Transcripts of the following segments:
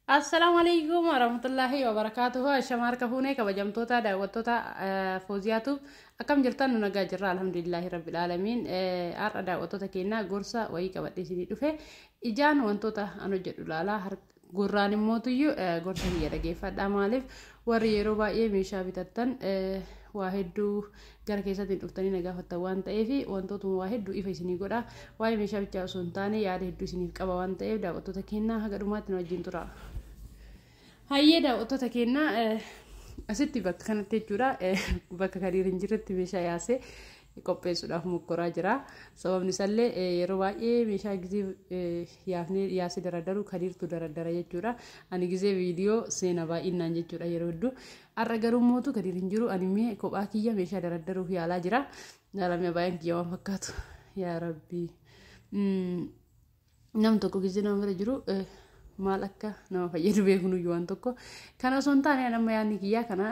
السلام عليكم ورحمة الله وبركاته. الشمار كفوني كبجمتوتا دعوتوتا فوزياتو أكم جرتان نجا جرا الحمد لله رب العالمين. أر دعوتوتا كينا غورسا وهي كبدي سيدي دفه إجان وانتوتا أنو جدولالا هر غوراني موتيو غورسا هي دقيفة دامالف وريرو بايه ميشا بتتن واحدو gara keessatiin dhuftanii nagaa fatta waan ta'eef wantootuma waa hedduu ifa isinii godha waa'ee meeshaa bichaa osoo hin taane yaada hedduu isiniif qaba waan ta'eef daawwattoota keenyaa haga dhumaatti nu wajjin tura. Hayyee daawwattoota keenyaa asitti bakka kanatti jechuudha bakka kadiir hin jirretti meeshaa yaasee qopheessuudhaaf mukkoraa jira. Sababni isaallee yeroo baay'ee meeshaa gizee yaasee daradaru kadiirtu daradara jechuudha. Ani gizee viidiyoo seena baay'inaan jechuudha yeroo hedduu. Har'a garuu mootu kadiir hin jiru ani mee kophaa kiyya meeshaa daradaruuf yaalaa jira. Yaalamee baay'een kiyya waan fakkaatu yaa rabbii. Nam tokko gizee nama bira jiru maal akka nama fayyadu beekunuyyuu waan tokko. Kana osoo hin taane amma yaadni kiyyaa kana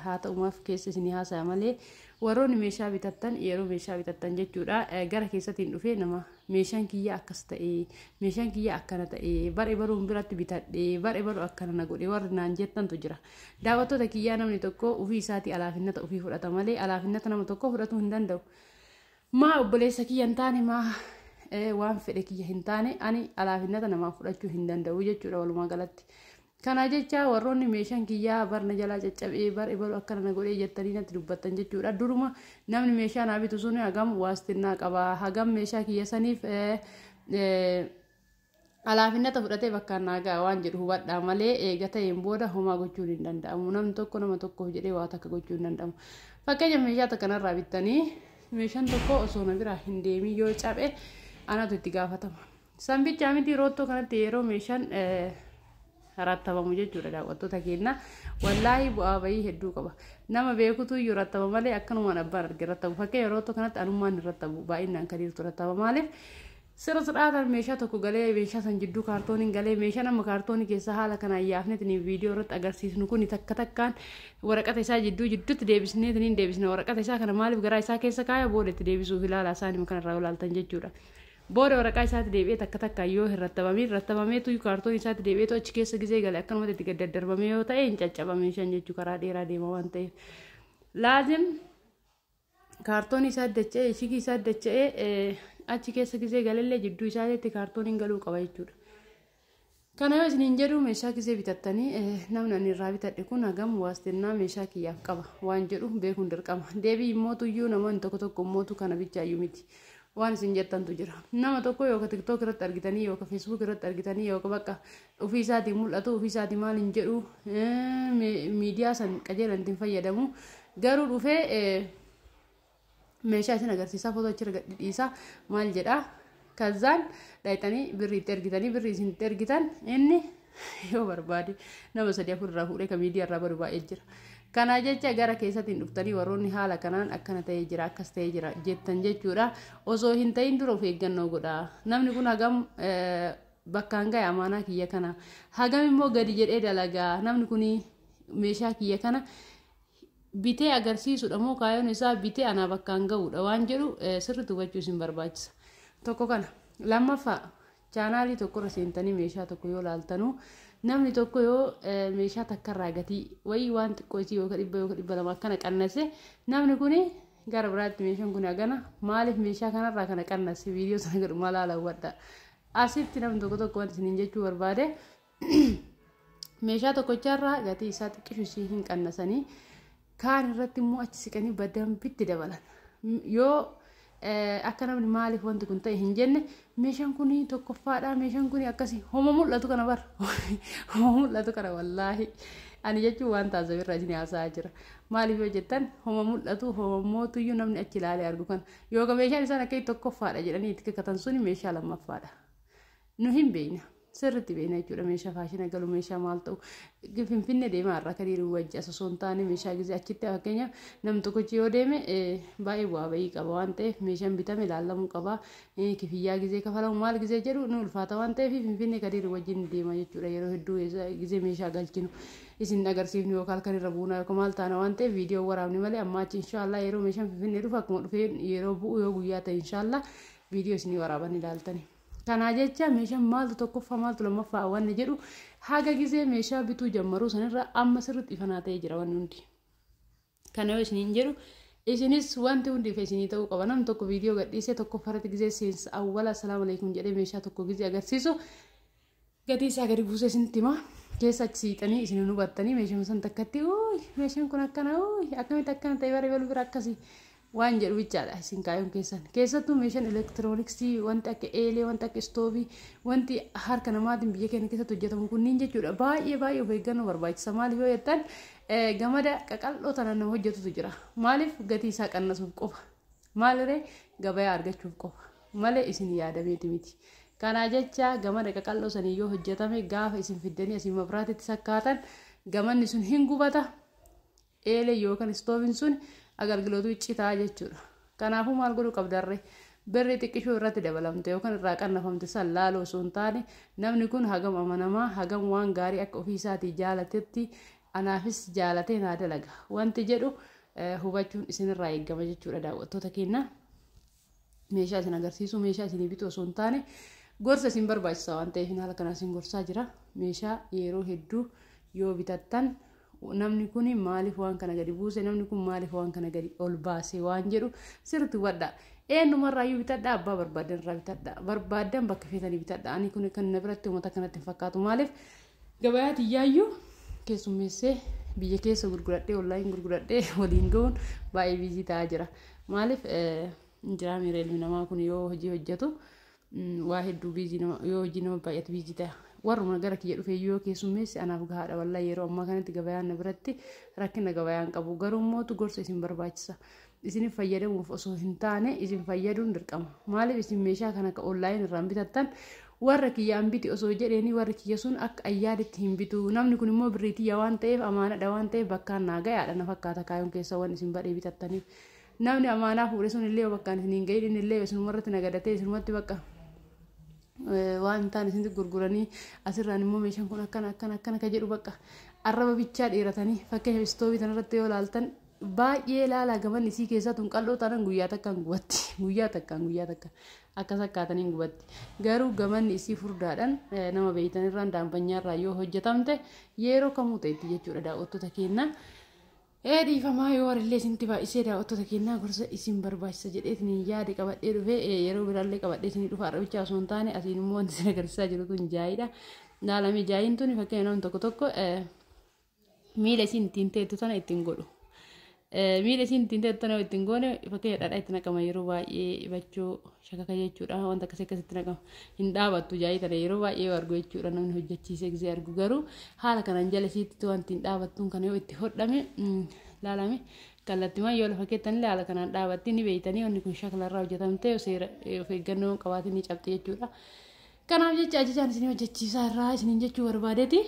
haa ta'umaaf keessa isinii haasa'aa malee warroonni meeshaa bitattan yeroo meeshaa bitattan jechuudha gara keessatiin dhufee nama meeshaan kiyya akkas ta'e meeshaan kiyya akkana ta'e bare baruun biratti bitadhe bare baru akkana na godhe warri naan jettantu jira. Daawwattoota kiyyaa namni tokko ofii isaatii alaafinnata ofii fudhata malee alaafinnata nama tokko fudhatuu hin danda'u. Maa obboleessa kiyya hin taane maa waan fedhe kiyya hin taane ani alaafinnata namaa fudhachuu hin danda'u jechuudha walumaa galatti. Kana jecha warroonni meeshaan kiyyaa barna jalaa caccabee bare baru akkana na godhee jettanii natti dubbattan jechuudha. Duruma namni meeshaa naa bitu sun hagam waastinnaa qaba hagam meeshaa kiyya saniif alaafinnata fudhatee bakkaan naagaa waan jedhu hubadhaa malee eega ta'een booda homaa gochuun hin danda'amu. Namni tokko nama tokkoof jedhee waa takka gochuu hin danda'amu. Fakkeenya meeshaa takka kanarraa bittanii meeshaan tokko osoo na biraa hin deemin yoo cabe anatu itti gaafatama. Sanbichaa miti roottoo kanatti yeroo meeshaan rattabamu jechuudha daawwattoota keenya wallaahi bu'aa bayii hedduu qaba. Nama beekutu iyyuu rattaba malee akkanumaan abbaan arge rattabu. Fakkeenya yeroo tokko kanatti anummaan hin rattabu baay'inaan kadiirtu rattaba maaliif sirra siraataan meeshaa tokko galee meeshaa san jidduu kaartooniin galee meeshaa nama kaartoonii keessa haala kanaan yaafneetiin viidiyoo irratti agarsiisnu kun takka takkaan waraqata isaa jidduutti deebisneetiin deebisne waraqata isaa kana maaliif garaa isaa keessa kaaya booda itti deebisuuf ilaalaa isaanii kanarraa ilaaltan jechuudha. Booda waraqaa isaatti deebi'ee takka takka yoo hin rattabameetu kaartoonii isaatti deebi'eetu achi keessa gizee galee akkanumatti itti gaddarbamee yoo ta'e hin caccabame meeshaan jechuu karaa dheeraa deema waan ta'eef. Laazim kaartoonii isaa dacha'ee shikii isaa dacha'ee achi keessa gizee galellee jidduu isaatti kaartooniin galuu qaba jechuudha. Kana yoo isiniin jedhu meeshaa gizee bitattanii namni ani irraa bitadhe kun hagam waastinnaa meeshaa kiyyaaf qaba waan jedhu beekuun dirqama. Deebii immootuyyuu namoonni tokko tokko immootu kana bichaayyuu miti. Waan isin jettantu jira. Nama tokko yookaan TikTok irratti argitanii yookaan Facebook irratti argitanii yookaan bakka ofii isaatiin mul'atu ofii isaatii maal hin jedhu miidiyaa san qajeelan ittiin fayyadamu garuu dhufee meeshaa isin agarsiisaa footoo achirra gadhiisaa maal jedhaa kazaan dhaayitanii birrii itti ergitanii birrii isin itti ergitan inni yoo barbaade nama sadii afur irraa fuudhee kan miidiyaa irraa badu baay'ee jira. Kana jecha gara keessatiin dhuftanii warroonni haala kanaan akkana ta'ee jira akkas ta'ee jira jettan jechuudha. Osoo hin ta'in dura of eeggannoo godhaa. Namni kun hagam bakkaan ga'e amaanaa kiyya kana hagam immoo gadi jedhee dalagaa namni kun meeshaa kiyya kana bitee agarsiisudha moo kaayyoon isaa bitee anaa bakkaan ga'uudha waan jedhu sirriitti hubachuu isin barbaachisa. Tokko kana lammaffaa chaanaalii tokkorra seentanii meeshaa tokko yoo laaltanuu namni tokko yoo meeshaa takkarraa gatii wayii waan xiqqoo isii yookaan dhibba lama akkana qannase namni kun gara biraatti meeshaan kun hagana maaliif meeshaa kanarraa kana qannase viidiyoo sana godhu maal hawwadha. Asitti namni tokko wanti isiniin jechuu barbaade meeshaa tokkocharraa gatii isaa xiqqishu isii hin qannasanii kaan irratti immoo achi siqanii badambitti dabalan. Yoo akka namni maaliif wanti kun ta'e hin jenne meeshaan kun tokkoffaadha meeshaan kun akkasii homa mul'atu kana bar homa mul'atu kana wallaahi ani jechuun waan taasifirra isin haasa'aa jira maaliif yoo jettan homa mul'atu homa mootuyyuu namni achi ilaalee argu kana yookaan meeshaan isaan akka tokkoffaadha jedhanii itti kakkatan suni meeshaa lammaffaadha nu hin beekna. Sirriitti beekna jechuudha meeshaa faashina galu meeshaa maal ta'u finfinnee deemaa irraa kadiiru wajji asosoo hin taane meeshaa gizee achitti fakkeenyaaf namni tokkichi yoo deeme baay'ee bu'aa bayii qaba waan ta'eef meeshaan bitame ilaallamuu qaba kifiyyaa gizee kafalamu maal gizee jedhu nu ulfaata waan ta'eef finfinnee kadiiru wajjin deema jechuudha yeroo hedduu gizee meeshaa galchinu isin agarsiifnu yookaan kan irra buuna yookaan maal taana waan ta'eef viidiyoo waraabni malee amma achi inshaallah yeroo meeshaan finfinnee dhufu akkuma dhufee yeroo bu'u yoo guyyaa ta'e inshaallah viidiyoo isinii waraaban ilaaltani. Kana jecha meeshaan maaltu tokkoffaa maaltu lammaffaa waan jedhu haga gizee meeshaa bituu jammaruu sanirra amma sirriitti ifanaa ta'ee jira waan hundi. Kana yoo isiniin jedhu isinis wanti hundi isinii ta'uu qaba. Namni tokko viidiyoo gadhiisee tokko farratti gizee seensa awwala assalaamu alaykum jedhee meeshaa tokko gizee agarsiisu gatii isaa gadi buusee isinitti hima. Keessa siixanii isin hubattanii meeshaan san takkatti meeshaan kun akkana akkamitti akkana ta'e bara baluu bira akkasii waan jedhu bichaadha isin kaayuun keessan. Keessattuu meeshaan elektirooniksii wanti akka eelee wanti akka istoovii wanti harka namaatiin biyya keenya keessatti hojjetamu kunniin jechuudha baay'ee of eeggannoo barbaachisa. Maaliif yoo jettan gamada qaqal'oo tanaan nama hojjetutu jira. Maaliif gatii isaa qannasuuf qofa maaliree gabayaa argachuuf qofa malee isin yaadameeti miti. Kana jecha gamada qaqal'oo sanii yoo hojjetame gaafa isin fiddanii asiin mabiraatitti sakkaatan gamanni sun hin gubata eelee yookaan istooviin sun agalgilootu iccitaa jechuudha. Kanaafuu maal godhuu qabdarree birri xiqqishoo irratti dabalamte yookaan irraa qannafamte san laaloo osoo hin taane namni kun hagam amanamaa hagam waan gaarii akka ofii isaatii jaalatetti anaafis jaalatee naa dalaga wanti jedhu hubachuun isinirraa eeggama jechuudha daawwattoota keenya. Meeshaa isin agarsiisu meeshaa isinii bitu osoo hin taane gorsa isin barbaachisa waan ta'eef haala kanaa isin gorsaa jira. Meeshaa yeroo hedduu yoo bitattan namni kun maaliif waan kana gadi buuse namni kun maaliif waan kana gadi ol baase waan jedhu sirriitti hubadhaa. Eenyumarraayyuu bitadhaa abbaa barbaadan irraa bitadhaa barbaadan bakka feetanii bitadhaa. Ani kun kan na biratti uummata kanatti hin fakkaatu maaliif gabayaatti iyyaayyuu keessummeessee biyya keessa gurguradhee onlaayin gurguradhee waliin ga'uun baay'ee biizii ta'aa jira. Maaliif injiraa miira ilmi namaa kun yoo hojii hojjetu waa hedduu biizii nama yoo hojii nama baay'atu biizii ta'a. Warruma gara kiyya dhufee yoo keessummeessi anaaf gahaadha wallaahi yeroo ammaa kanatti gabayaan na biratti rakkina gabayaan qabu garuu mootu gorsa isin barbaachisa. Isin fayyadamuuf osoo hin taane isin fayyaduun dirqama. Maaliif isin meeshaa kana akka onlaayin irraan bitattan warra kiyyaan biti osoo jedheeni warri kiyya sun akka ayyaaditti hin bitu. Namni kun immoo birriitiyya waan ta'eef amaanadha waan ta'eef bakkaan naa gayaadha na fakkaata kaayuun keessa waan isin badhee bitattaniif. Namni amaanaa fuudhe sun illee bakkaan isin hin gahin illee isinumarratti nagadatee isinumatti bakka waan ta'an isin gurguranii asirraan immoo meeshaan kun akkana ka jedhu bakka arraba bichaa dheeratanii fakkeenyaaf istoovii tanarratti yoo ilaaltan baay'ee laalaa gaman isii keessaa tun qal'oo tanan guyyaa takkaan gubatti guyyaa takkaan akkas akkaataniin gubatti garuu gamanni isii furdaadhaan nama beeytanirraan daanfanyaarraa yoo hojjetamte yeroo kamuu ta'etti jechuudha daawwattoota keenya. Dhiifamaa yoo warrillee isinti baay'isee daawwattoota keenyaa gorsa isin barbaachisa jedheetiin yaade qabadhee dhufee yeroo biraallee qabadhee isin dhufa arrabichaa osoo hin taane asiin immoo wanti isin agarsiisaa jiru kun jaayidha. Laalamee jaayiin tuni fakkeenya namni tokko miila isin ittiin teettu tana ittiin godhu. Miila isin ittiin teettu tana ittiin goone fakkeenya dhadhaa itti naqama yeroo baay'ee bachoo shakaka jechuudha wanta akkasitti naqama hin dhaabattu jaayii tana yeroo baay'ee argu jechuudha namni hojjechiisee gisee argu garuu haala kanaan jala isiitti wanti hin dhaabattuun kana yoo itti hodhame laalame kallattiiwwan yoo lafa keettanillee haala kanaan dhaabatti ni beeytanii wanni kun shaklarraa hojjetamte seera of eeggannoo qabaatiin ni cabxi jechuudha. Kanaaf jecha ajajaan isin hojjechiisaa irraa isiniin jechuu barbaadeeti.